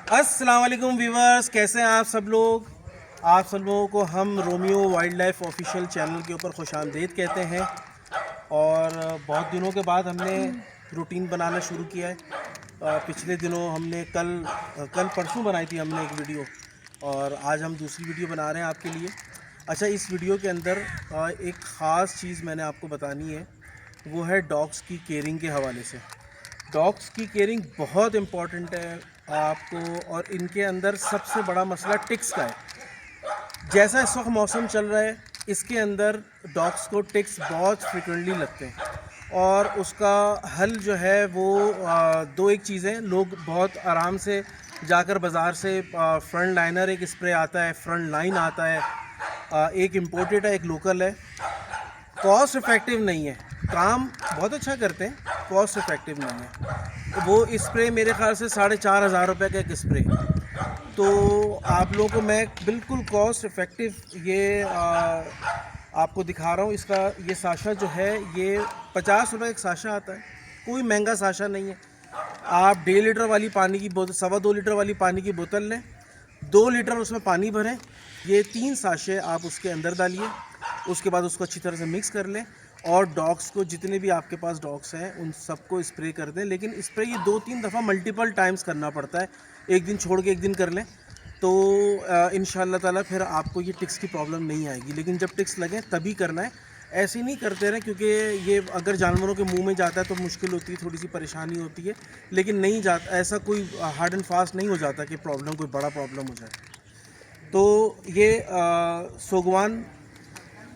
अस्सलाम वालेकुम व्यूवर्स, कैसे हैं आप सब लोग। आप सब लोगों को हम Romeo wild life official channel के ऊपर खुशामदीद कहते हैं। और बहुत दिनों के बाद हमने रूटीन बनाना शुरू किया है। पिछले दिनों हमने कल परसों बनाई थी हमने एक वीडियो, और आज हम दूसरी वीडियो बना रहे हैं आपके लिए। अच्छा, इस वीडियो के अंदर एक ख़ास चीज़ मैंने आपको बतानी है, वो है डॉग्स की केयरिंग के हवाले से। डॉग्स की केयरिंग बहुत इम्पॉर्टेंट है आपको, और इनके अंदर सबसे बड़ा मसला टिक्स का है। जैसा इस वक्त मौसम चल रहा है, इसके अंदर डॉग्स को टिक्स बहुत फ्रिक्वेंटली लगते हैं, और उसका हल जो है वो दो एक चीज़ें। लोग बहुत आराम से जाकर बाज़ार से फ्रंट लाइनर एक स्प्रे आता है, फ्रंट लाइन आता है, एक इम्पोर्टेड है, एक लोकल है। कॉस्ट इफ़ेक्टिव नहीं है, काम बहुत अच्छा करते हैं, कॉस्ट इफ़ेक्टिव नहीं है। वो स्प्रे मेरे ख्याल से 4,500 रुपये का एक स्प्रे। तो आप लोगों को मैं बिल्कुल कॉस्ट इफ़ेक्टिव ये आपको दिखा रहा हूँ। इसका ये साशा जो है ये 50 रुपये एक साशा आता है, कोई महंगा साशा नहीं है। आप 1.5 लीटर वाली पानी की बोतल, 2.25 लीटर वाली पानी की बोतल लें, 2 लीटर उसमें पानी भरें, ये 3 साशे आप उसके अंदर डालिए, उसके बाद उसको अच्छी तरह से मिक्स कर लें, और डॉग्स को, जितने भी आपके पास डॉग्स हैं उन सबको स्प्रे कर दें। लेकिन स्प्रे ये 2-3 दफ़ा मल्टीपल टाइम्स करना पड़ता है, एक दिन छोड़ के एक दिन कर लें, तो इंशाअल्लाह ताला फिर आपको ये टिक्स की प्रॉब्लम नहीं आएगी। लेकिन जब टिक्स लगें तभी करना है, ऐसे नहीं करते रहें, क्योंकि ये अगर जानवरों के मुंह में जाता है तो मुश्किल होती है, थोड़ी सी परेशानी होती है। लेकिन नहीं जाता, ऐसा कोई हार्ड एंड फास्ट नहीं हो जाता कि प्रॉब्लम, कोई बड़ा प्रॉब्लम हो जाए। तो ये सोगवान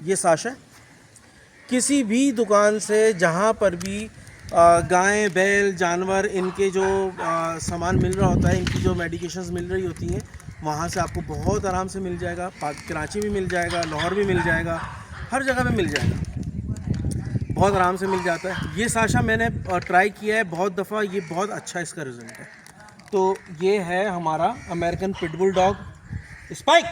ये साशा किसी भी दुकान से, जहाँ पर भी गाय बैल जानवर, इनके जो सामान मिल रहा होता है, इनकी जो मेडिकेशंस मिल रही होती हैं, वहाँ से आपको बहुत आराम से मिल जाएगा। कराची भी मिल जाएगा, लाहौर भी मिल जाएगा, हर जगह पे मिल जाएगा, बहुत आराम से मिल जाता है। ये साशा मैंने ट्राई किया है बहुत दफ़ा, ये बहुत अच्छा इसका रिज़ल्ट है। तो ये है हमारा अमेरिकन पिटबुल डॉग स्पाइक।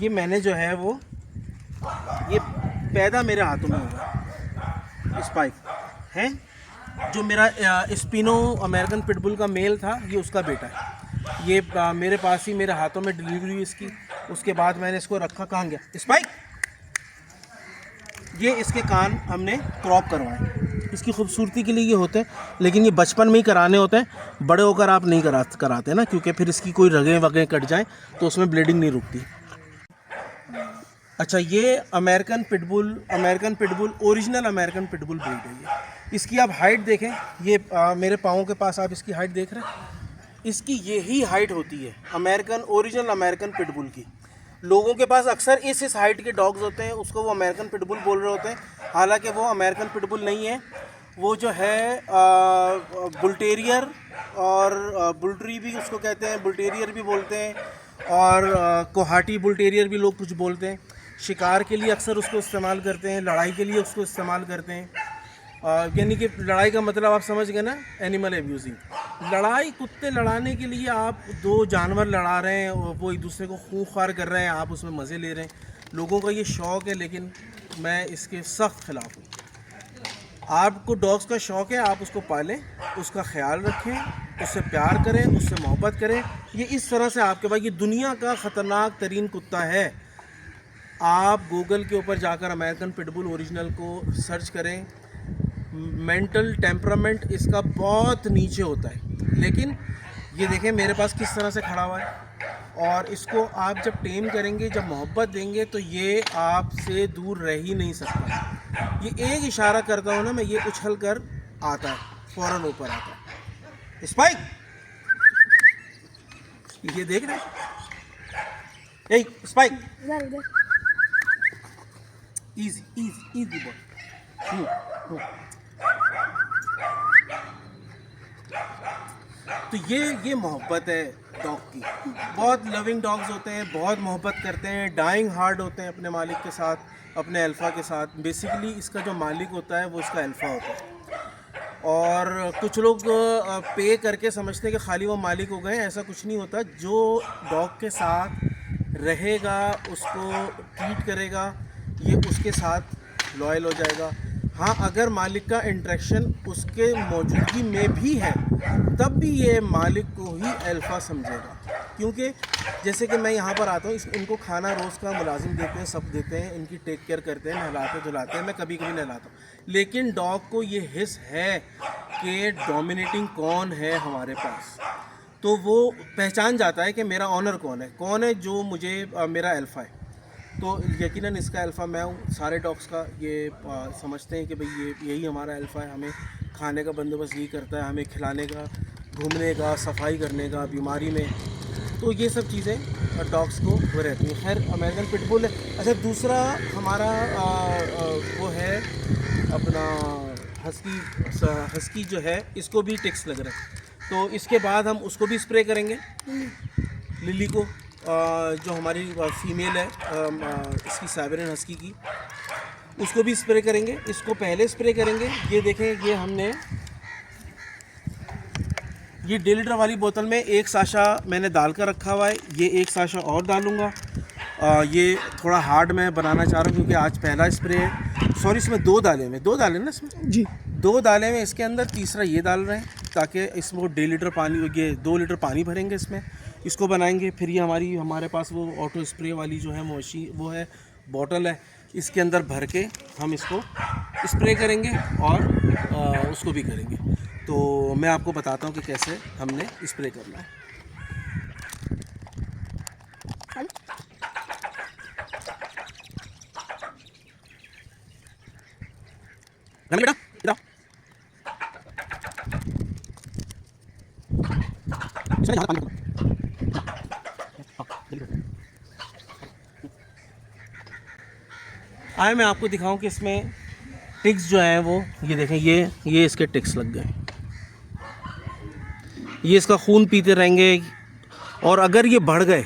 ये मैंने जो है वो ये पैदा मेरे हाथों में हुआ स्पाइक है। जो मेरा स्पिनो अमेरिकन पिटबुल का मेल था, ये उसका बेटा है। ये मेरे पास ही, मेरे हाथों में डिलीवरी हुई इसकी। उसके बाद मैंने इसको रखा, कहाँ गया स्पाइक। ये इसके कान हमने क्रॉप करवाए, इसकी खूबसूरती के लिए ये होते हैं, लेकिन ये बचपन में ही कराने होते हैं, बड़े होकर आप नहीं कराते ना, क्योंकि फिर इसकी कोई रगें वगें कट जाएँ तो उसमें ब्लीडिंग नहीं रुकती। अच्छा, ये American pitbull original American pitbull breed है ये। इसकी आप हाइट देखें, ये मेरे पाँव के पास आप इसकी हाइट देख रहे हैं, इसकी यही हाइट होती है ओरिजिनल अमेरिकन पिटबुल की। लोगों के पास अक्सर इस हाइट के डॉग्स होते हैं, उसको वो अमेरिकन पिटबुल बोल रहे होते हैं, हालांकि वो अमेरिकन पिटबुल नहीं है। वो जो है बुलटेरियर, और बुलट्री भी उसको कहते हैं, बुलटेरियर भी बोलते हैं, और कोहाटी बुलटेरियर भी लोग कुछ बोलते हैं। शिकार के लिए अक्सर उसको इस्तेमाल करते हैं, लड़ाई के लिए उसको इस्तेमाल करते हैं। यानी कि लड़ाई का मतलब आप समझ गए ना, एनिमल एब्यूजिंग। लड़ाई, कुत्ते लड़ाने के लिए आप दो जानवर लड़ा रहे हैं, वो एक दूसरे को खून ख्वार कर रहे हैं, आप उसमें मज़े ले रहे हैं। लोगों का ये शौक़ है, लेकिन मैं इसके सख्त ख़िलाफ़ हूँ। आपको डॉग्स का शौक़ है, आप उसको पालें, उसका ख्याल रखें, उससे प्यार करें, उससे मोहब्बत करें। ये इस तरह से आपके पास, ये दुनिया का ख़तरनाक तरीन कुत्ता है। आप गूगल के ऊपर जाकर अमेरिकन पिटबुल ओरिजिनल को सर्च करें, मेंटल टेम्परामेंट इसका बहुत नीचे होता है, लेकिन ये देखें मेरे पास किस तरह से खड़ा हुआ है। और इसको आप जब टेम करेंगे, जब मोहब्बत देंगे, तो ये आपसे दूर रह ही नहीं सकता। ये एक इशारा करता हूँ ना मैं, ये उछल कर आता है, फ़ौरन ऊपर आता है। स्पाइक, ये देख रहे हैं, स्पाइक, इजी बॉय। तो ये मोहब्बत है डॉग की। बहुत लविंग डॉग्स होते हैं, बहुत मोहब्बत करते हैं, डाइंग हार्ड होते हैं अपने मालिक के साथ, अपने अल्फ़ा के साथ। बेसिकली इसका जो मालिक होता है वो इसका अल्फ़ा होता है। और कुछ लोग पे करके समझते हैं कि खाली वो मालिक हो गए, ऐसा कुछ नहीं होता। जो डॉग के साथ रहेगा, उसको ट्रीट करेगा, ये उसके साथ लॉयल हो जाएगा। हाँ, अगर मालिक का इंटरेक्शन उसके मौजूदगी में भी है तब भी ये मालिक को ही अल्फ़ा समझेगा, क्योंकि जैसे कि मैं यहाँ पर आता हूँ, इनको खाना रोज़ का मुलाजिम देते हैं, सब देते हैं, इनकी टेक केयर करते हैं, नहलाते धुलाते हैं, मैं कभी कभी नहलाता हूँ, लेकिन डॉग को ये हिस्स है कि डोमिनेटिंग कौन है हमारे पास, तो वो पहचान जाता है कि मेरा ऑनर कौन है जो मुझे मेरा अल्फ़ा है। तो यकीनन इसका अल्फ़ा मैं हूँ। सारे डॉग्स का ये समझते हैं कि भाई यही हमारा अल्फ़ा है, हमें खाने का बंदोबस्त यही करता है, हमें खिलाने का, घूमने का, सफाई करने का, बीमारी में, तो ये सब चीज़ें डॉग्स को वो रहती हैं। खैर अमेरिकन पिटबुल है। अच्छा, दूसरा हमारा वो है अपना हस्की जो है, इसको भी टिक्स लग रहा है, तो इसके बाद हम उसको भी स्प्रे करेंगे, लिली को, जो हमारी फीमेल है इसकी साइबेरियन हस्की की, उसको भी स्प्रे करेंगे। इसको पहले स्प्रे करेंगे, ये देखें, ये हमने ये 1.5 लीटर वाली बोतल में 1 साशा मैंने डाल कर रखा हुआ है, ये 1 साशा और डालूँगा। ये थोड़ा हार्ड मैं बनाना चाह रहा हूँ क्योंकि आज पहला स्प्रे है। सॉरी, इसमें 2 डाले ना इसमें जी, 2 डाले में इसके अंदर, तीसरा ये डाल रहे हैं ताकि इसमें 1.5 लीटर पानी, ये 2 लीटर पानी भरेंगे इसमें, इसको बनाएंगे। फिर ये हमारे पास वो ऑटो स्प्रे वाली जो है वो है बॉटल है, इसके अंदर भर के हम इसको स्प्रे करेंगे और उसको भी करेंगे। तो मैं आपको बताता हूँ कि कैसे हमने स्प्रे करना है। बेटा इधर आए, मैं आपको दिखाऊं कि इसमें टिक्स जो हैं वो, ये देखें, ये इसके टिक्स लग गए, ये इसका खून पीते रहेंगे, और अगर ये बढ़ गए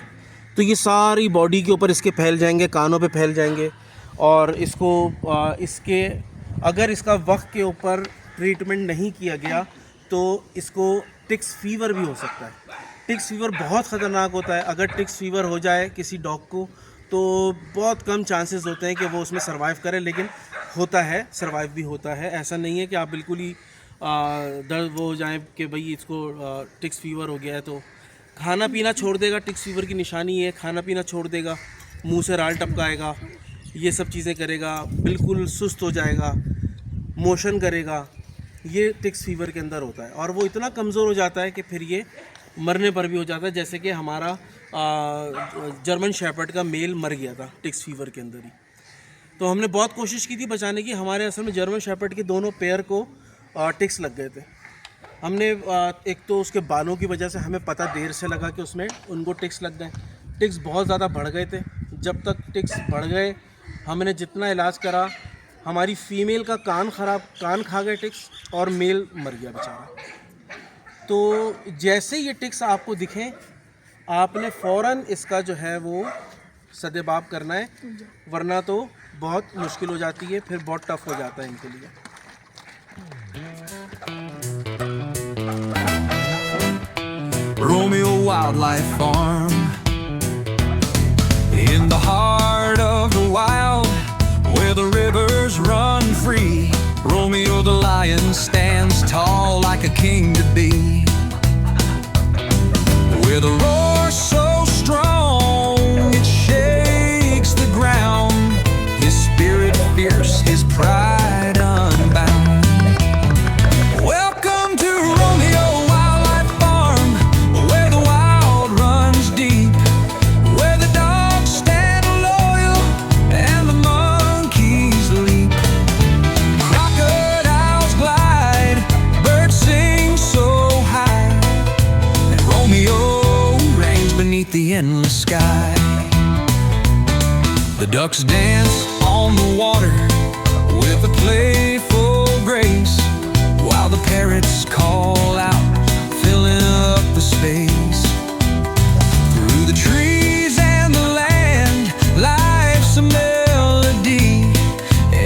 तो ये सारी बॉडी के ऊपर इसके फैल जाएंगे, कानों पे फैल जाएंगे, और इसके अगर इसका वक्त के ऊपर ट्रीटमेंट नहीं किया गया तो इसको टिक्स फीवर भी हो सकता है। टिक्स फीवर बहुत ख़तरनाक होता है। अगर टिक्स फीवर हो जाए किसी डॉग को तो बहुत कम चांसेस होते हैं कि वो उसमें सर्वाइव करे, लेकिन होता है, सर्वाइव भी होता है। ऐसा नहीं है कि आप बिल्कुल ही दर्द वो हो जाए कि भाई इसको टिक्स फीवर हो गया है तो खाना पीना छोड़ देगा। टिक्स फीवर की निशानी है, खाना पीना छोड़ देगा, मुंह से राल टपकाएगा, ये सब चीज़ें करेगा, बिल्कुल सुस्त हो जाएगा, मोशन करेगा, ये टिक्स फीवर के अंदर होता है। और वो इतना कमज़ोर हो जाता है कि फिर ये मरने पर भी हो जाता है। जैसे कि हमारा जर्मन शेपर्ड का मेल मर गया था टिक्स फीवर के अंदर ही। तो हमने बहुत कोशिश की थी बचाने की। हमारे असल में जर्मन शेपर्ड के दोनों पैर को टिक्स लग गए थे। हमने एक तो उसके बालों की वजह से हमें पता देर से लगा कि उसमें उनको टिक्स लग गए। टिक्स बहुत ज़्यादा बढ़ गए थे। जब तक टिक्स बढ़ गए, हमने जितना इलाज करा, हमारी फ़ीमेल का कान खा गए टिक्स, और मेल मर गया बेचारा। तो जैसे ये टिक्स आपको दिखें, आपने फ़ौरन इसका जो है वो सदेबाप करना है, वरना तो बहुत मुश्किल हो जाती है, फिर बहुत टफ हो जाता है इनके लिए। Romeo Wildlife Farm, in the heart of the wild, where the rivers run free. Romeo the lion stands tall like a king to be. With a roar so strong it shakes the ground, his spirit fierce, his pride unbound. Welcome to Romeo Wildlife Farm, where the wild runs deep, where the dogs stand loyal and the monkeys leap. Crocodiles glide, birds sing so high, and Romeo reigns beneath the endless sky. The ducks dance on the water with a playful grace, while the parrots call out, filling up the space. Through the trees and the land, life's a melody,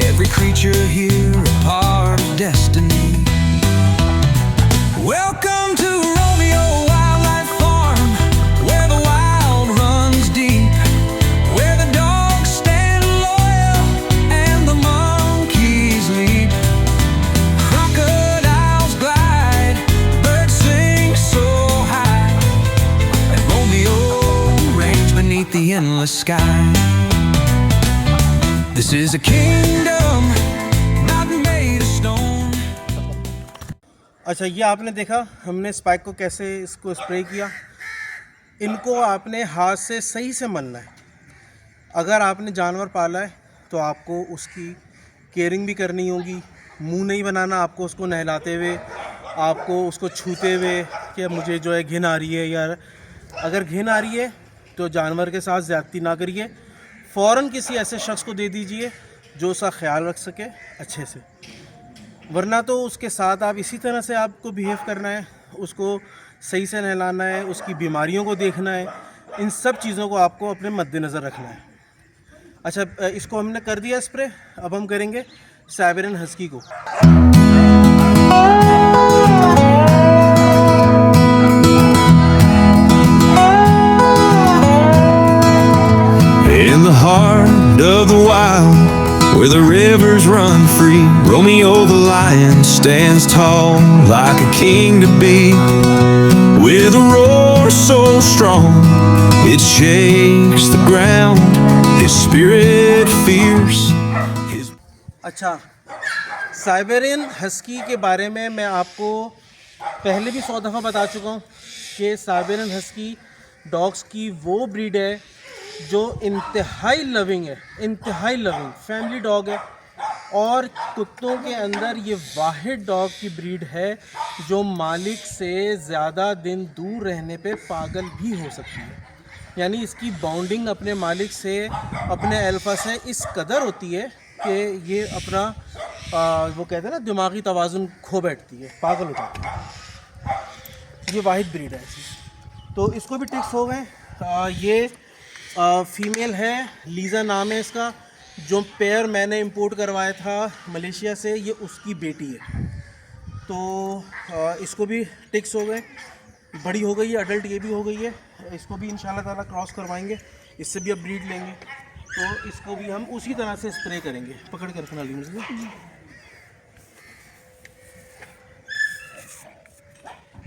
every creature here a part of destiny. Welcome to Romeo Wildlife Farm, where the wild runs deep, where the dogs stand sky. This is a kingdom not made of stone. अच्छा, ये आपने देखा हमने spike को कैसे इसको spray किया। इनको आपने हाथ से सही से मलना है। अगर आपने जानवर पाला है तो आपको उसकी केयरिंग भी करनी होगी। मुंह नहीं बनाना आपको उसको नहलाते हुए, आपको उसको छूते हुए कि मुझे जो है घिन आ रही है, या अगर घिन आ रही है तो जानवर के साथ ज़्यादती ना करिए। फ़ौरन किसी ऐसे शख्स को दे दीजिए जो उसका ख्याल रख सके अच्छे से, वरना तो उसके साथ आप इसी तरह से आपको बिहेव करना है, उसको सही से नहलाना है, उसकी बीमारियों को देखना है। इन सब चीज़ों को आपको अपने मद्देनज़र रखना है। अच्छा, इसको हमने कर दिया स्प्रे। अब हम करेंगे साइबेरियन हस्की को। In the heart of the wild, where the rivers run free, Romeo the lion stands tall like a king to be. With a roar so strong, it shakes the ground. His spirit fears. अच्छा, Siberian husky के बारे में मैं आपको पहले भी 100 दफ़ा बता चुका हूँ कि साइबेरियन हस्की डॉग्स की वो ब्रीड है जो इंतहाई लविंग है, इंतहाई लविंग फैमिली डॉग है। और कुत्तों के अंदर ये वाहिद डॉग की ब्रीड है जो मालिक से ज़्यादा दिन दूर रहने पे पागल भी हो सकती है। यानी इसकी बॉन्डिंग अपने मालिक से, अपने अल्फा से इस कदर होती है कि ये अपना वो कहते हैं ना, दिमागी तवाज़ुन खो बैठती है, पागल हो जाती है। ये वाहिद ब्रीड है ऐसी। तो इसको भी टिक्स हो गए। ये फीमेल है, लीज़ा नाम है इसका। जो पेयर मैंने इंपोर्ट करवाया था मलेशिया से, ये उसकी बेटी है। तो इसको भी टिक्स हो गए, बड़ी हो गई है, अडल्ट ये भी हो गई है। इसको भी इंशाल्लाह ताला क्रॉस करवाएंगे, इससे भी अब ब्रीड लेंगे। तो इसको भी हम उसी तरह से स्प्रे करेंगे। पकड़ कर रखना मुझे।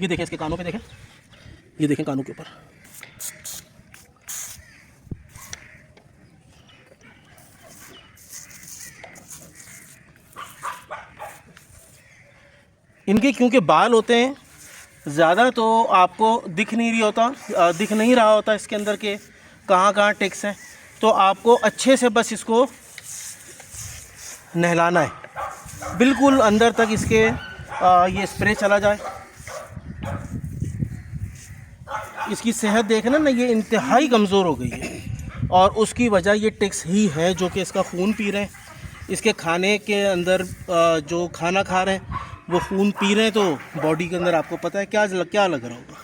ये देखें, इसके कानों पे देखें, ये देखें कानों के ऊपर। इनके क्योंकि बाल होते हैं ज़्यादा, तो आपको दिख नहीं रहा होता इसके अंदर के कहाँ कहाँ टिक्स हैं। तो आपको अच्छे से बस इसको नहलाना है, बिल्कुल अंदर तक इसके ये स्प्रे चला जाए। इसकी सेहत देखना ना, ये इंतहाई कमज़ोर हो गई है और उसकी वजह ये टिक्स ही है जो कि इसका खून पी रहे हैं। इसके खाने के अंदर जो खाना खा रहे हैं वो खून पी रहे हैं, तो बॉडी के अंदर आपको पता है क्या लग रहा होगा।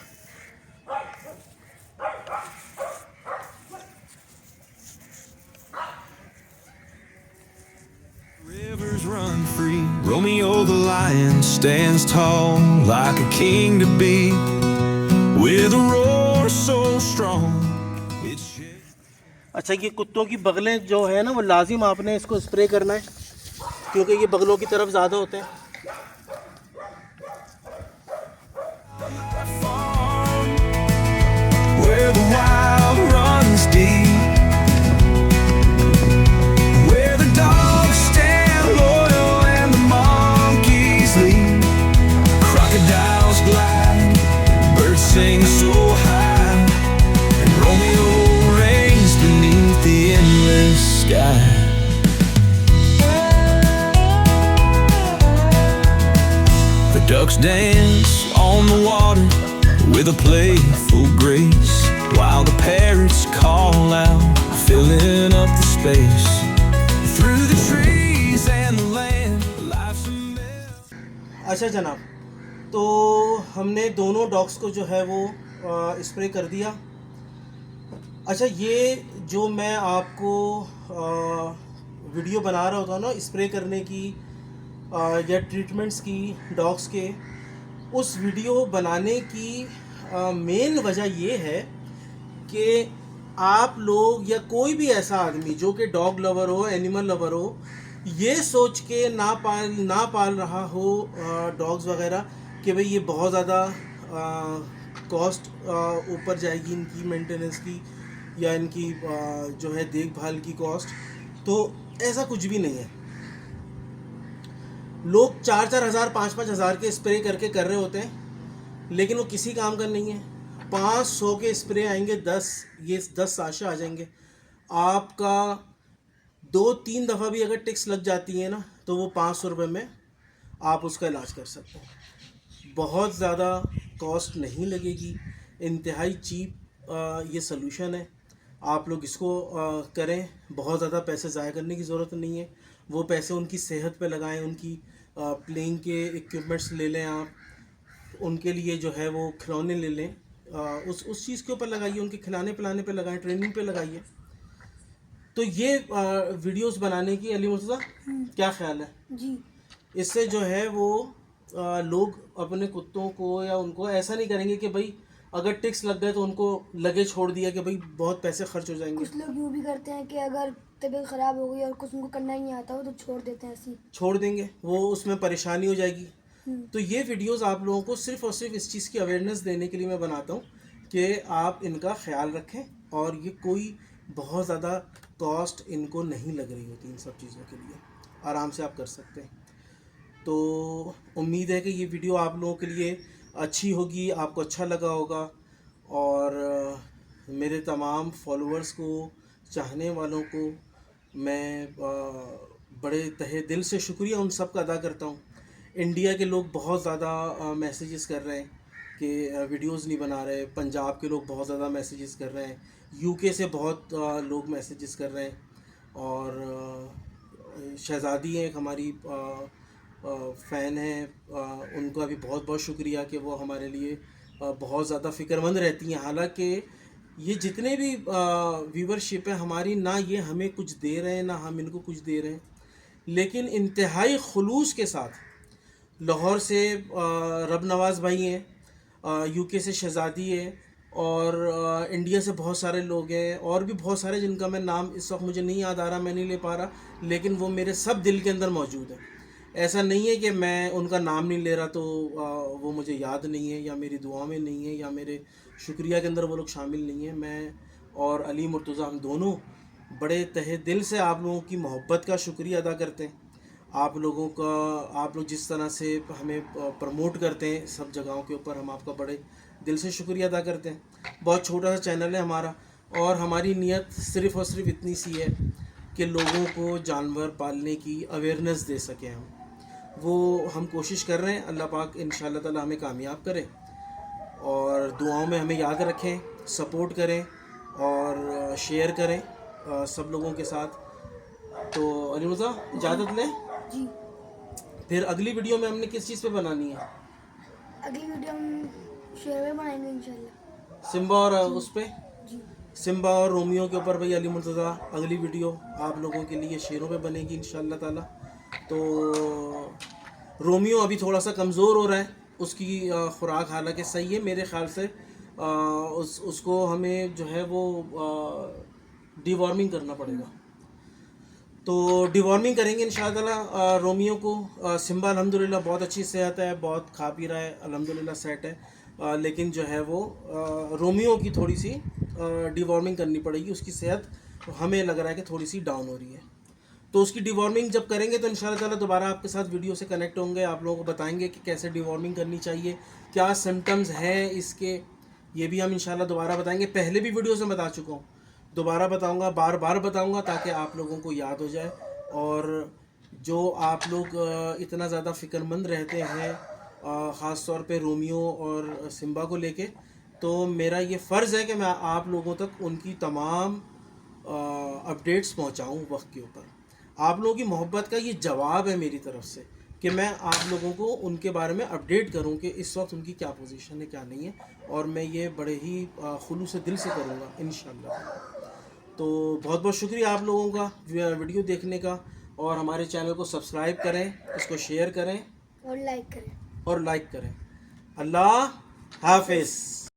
Rivers run free. Romeo the lion stands tall like a king to be. With a roar so strong. अच्छा, ये कुत्तों की बगलें जो है ना, वो लाजिम आपने इसको स्प्रे करना है क्योंकि ये बगलों की तरफ ज़्यादा होते हैं। Where the wild runs deep, where the dogs stand loyal and the monkeys leap, crocodiles glide, birds sing so high, and Romeo reigns beneath the endless sky. The ducks dance on the water with a playful grace, while the parrots call out, filling up the space. Through the trees and the land, life's a myth. अच्छा जनाब, तो हमने दोनों dogs को जो है वो spray कर दिया। अच्छा, ये जो मैं आपको वीडियो बना रहा होता ना स्प्रे करने की या ट्रीटमेंट्स की डॉग्स के, उस वीडियो बनाने की मेन वजह ये है कि आप लोग या कोई भी ऐसा आदमी जो कि डॉग लवर हो, एनिमल लवर हो, ये सोच के ना पाल रहा हो डॉग्स वगैरह कि भाई ये बहुत ज़्यादा कॉस्ट ऊपर जाएगी इनकी मेंटेनेंस की, या इनकी जो है देखभाल की कॉस्ट, तो ऐसा कुछ भी नहीं है। लोग 4-4 हज़ार 5-5 हज़ार के स्प्रे करके कर रहे होते हैं, लेकिन वो किसी काम का नहीं है। 500 के स्प्रे आएंगे, 10 साशे आ जाएंगे। आपका 2-3 दफ़ा भी अगर टिक्स लग जाती है ना, तो वो 500 रुपये में आप उसका इलाज कर सकते हैं। बहुत ज़्यादा कॉस्ट नहीं लगेगी, इंतहाई चीप ये सलूशन है। आप लोग इसको करें, बहुत ज़्यादा पैसे ज़ाया करने की ज़रूरत नहीं है। वो पैसे उनकी सेहत पे लगाएं, उनकी प्लेइंग के इक्विपमेंट्स ले लें, आप उनके लिए जो है वो खिलौने ले लें, उस चीज़ के ऊपर लगाइए, उनके खिलाने पिलाने पे लगाएं, ट्रेनिंग पे लगाइए। तो ये वीडियोस बनाने की अली मुर्तज़ा क्या ख्याल है? जी इससे जो है वो लोग अपने कुत्तों को या उनको ऐसा नहीं करेंगे कि भाई अगर टिक्स लग गए तो उनको लगे छोड़ दिया कि भाई बहुत पैसे खर्च हो जाएंगे। कुछ लोग यूँ भी करते हैं कि अगर तबीयत ख़राब हो गई और कुछ उनको करना ही नहीं आता हो तो छोड़ देते हैं ऐसे ही। छोड़ देंगे, वो उसमें परेशानी हो जाएगी। तो ये वीडियोस आप लोगों को सिर्फ और सिर्फ इस चीज़ की अवेयरनेस देने के लिए मैं बनाता हूँ कि आप इनका ख्याल रखें, और ये कोई बहुत ज़्यादा कॉस्ट इनको नहीं लग रही होती, इन सब चीज़ों के लिए आराम से आप कर सकते हैं। तो उम्मीद है कि ये वीडियो आप लोगों के लिए अच्छी होगी, आपको अच्छा लगा होगा, और मेरे तमाम फॉलोअर्स को, चाहने वालों को मैं बड़े तहे दिल से शुक्रिया उन सब का अदा करता हूँ। इंडिया के लोग बहुत ज़्यादा मैसेजेस कर रहे हैं कि वीडियोस नहीं बना रहे, पंजाब के लोग बहुत ज़्यादा मैसेजेस कर रहे हैं, यूके से बहुत लोग मैसेजेस कर रहे हैं, और शहज़ादी हैं एक हमारी फ़ैन हैं, उनका भी बहुत बहुत शुक्रिया कि वो हमारे लिए बहुत ज़्यादा फ़िक्रमंद रहती हैं। हालांकि ये जितने भी व्यूवरशिप है हमारी, ना ये हमें कुछ दे रहे हैं ना हम इनको कुछ दे रहे हैं, लेकिन इंतहाई खुलूस के साथ लाहौर से रब नवाज़ भाई हैं, यूके से शहज़ादी है, और इंडिया से बहुत सारे लोग हैं, और भी बहुत सारे जिनका मैं नाम इस वक्त मुझे नहीं याद आ रहा, मैं नहीं ले पा रहा, लेकिन वो मेरे सब दिल के अंदर मौजूद है। ऐसा नहीं है कि मैं उनका नाम नहीं ले रहा तो वो मुझे याद नहीं है, या मेरी दुआ में नहीं है, या मेरे शुक्रिया के अंदर वो लोग शामिल नहीं है। मैं और अली मुर्तज़ा हम दोनों बड़े तहे दिल से आप लोगों की मोहब्बत का शुक्रिया अदा करते हैं। आप लोगों का, आप लोग जिस तरह से हमें प्रमोट करते हैं सब जगहों के ऊपर, हम आपका बड़े दिल से शुक्रिया अदा करते हैं। बहुत छोटा सा चैनल है हमारा, और हमारी नीयत सिर्फ़ और सिर्फ इतनी सी है कि लोगों को जानवर पालने की अवेयरनेस दे सकें हम, वो हम कोशिश कर रहे हैं। अल्लाह पाक इंशाअल्लाह ताला हमें कामयाब करे, और दुआओं में हमें याद रखें, सपोर्ट करें और शेयर करें सब लोगों के साथ। तो अली मुर्तज़ा इजाज़त लें जी। फिर अगली वीडियो में हमने किस चीज़ पे बनानी है? अगली वीडियो हम शेरवे बनाएंगे इंशाल्लाह। सिम्बा और उस पे जी सिम्बा और रोमियो के ऊपर भाई अली मुर्तज़ा अगली वीडियो आप लोगों के लिए शेरों पे बनेगी इंशाअल्लाह ताला। तो रोमियो अभी थोड़ा सा कमज़ोर हो रहा है, उसकी खुराक हालांकि सही है मेरे ख़्याल से, उसको हमें जो है वो डिवॉर्मिंग करना पड़ेगा, तो डिवॉर्मिंग करेंगे इंशाअल्लाह ताला रोमियो को। सिम्बा अल्हम्दुलिल्लाह बहुत अच्छी सेहत है, बहुत खा पी रहा है, अल्हम्दुलिल्लाह सेट है, लेकिन जो है वो रोमियो की थोड़ी सी डिवॉर्मिंग करनी पड़ेगी। उसकी सेहत हमें लग रहा है कि थोड़ी सी डाउन हो रही है, तो उसकी डिवॉर्मिंग जब करेंगे तो इंशाअल्लाह ताला दोबारा आपके साथ वीडियो से कनेक्ट होंगे, आप लोगों को बताएंगे कि कैसे डिवॉर्मिंग करनी चाहिए, क्या सिम्टम्स हैं इसके, ये भी हम इंशाअल्लाह दोबारा बताएंगे। पहले भी वीडियोस में बता चुका हूँ, दोबारा बताऊंगा, बार बार बताऊंगा, ताकि आप लोगों को याद हो जाए। और जो आप लोग इतना ज़्यादा फ़िक्रमंद रहते हैं ख़ास तौर पे रोमियो और सिम्बा को लेके, तो मेरा ये फ़र्ज़ है कि मैं आप लोगों तक उनकी तमाम अपडेट्स पहुंचाऊं वक्त के ऊपर। आप लोगों की मोहब्बत का ये जवाब है मेरी तरफ से कि मैं आप लोगों को उनके बारे में अपडेट करूं कि इस वक्त उनकी क्या पोजीशन है, क्या नहीं है, और मैं ये बड़े ही खुलूस से दिल से करूंगा इंशाअल्लाह। तो बहुत बहुत शुक्रिया आप लोगों का वीडियो देखने का, और हमारे चैनल को सब्सक्राइब करें, इसको शेयर करें और लाइक करें। और लाइक करें। अल्लाह हाफिज़।